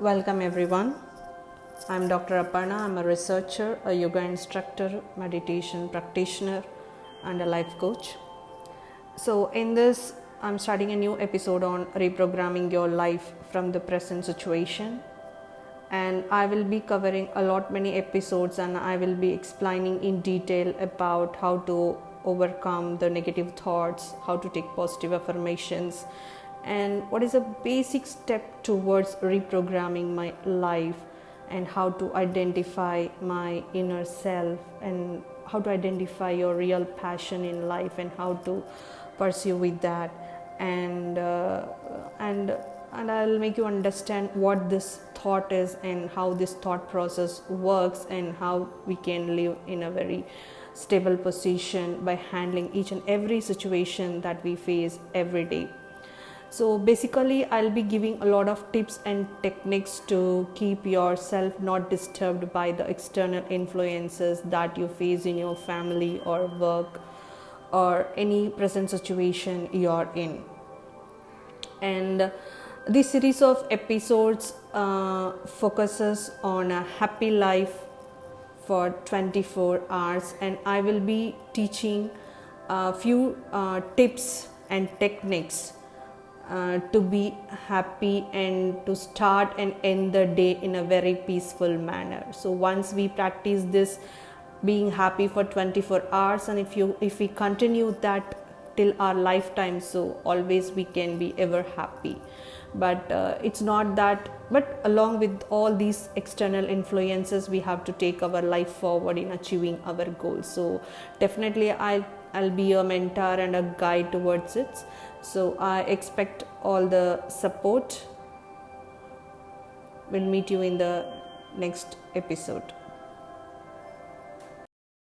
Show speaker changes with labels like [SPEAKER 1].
[SPEAKER 1] Welcome everyone. I'm Dr. Aparna. I'm a researcher, a yoga instructor, meditation practitioner, and a life coach. So, in this, I'm starting a new episode on reprogramming your life from the present situation. And I will be covering many episodes, and I will be explaining in detail about how to overcome the negative thoughts, how to take positive affirmations, and what is a basic step towards reprogramming my life, and how to identify my inner self, and how to identify your real passion in life, and how to pursue with that, and I'll make you understand what this thought is and how this thought process works, and how we can live in a very stable position by handling each and every situation that we face every day. So basically, I'll be giving a lot of tips and techniques to keep yourself not disturbed by the external influences that you face in your family or work or any present situation you're in. And this series of episodes focuses on a happy life for 24 hours, and I will be teaching a few tips and techniques to be happy and to start and end the day in a very peaceful manner. So once we practice this being happy for 24 hours, and if we continue that till our lifetime, so always we can be ever happy. But it's not that, but along with all these external influences, we have to take our life forward in achieving our goals. So definitely I'll be a mentor and a guide towards it. So I expect all the support. We'll meet you in the next episode.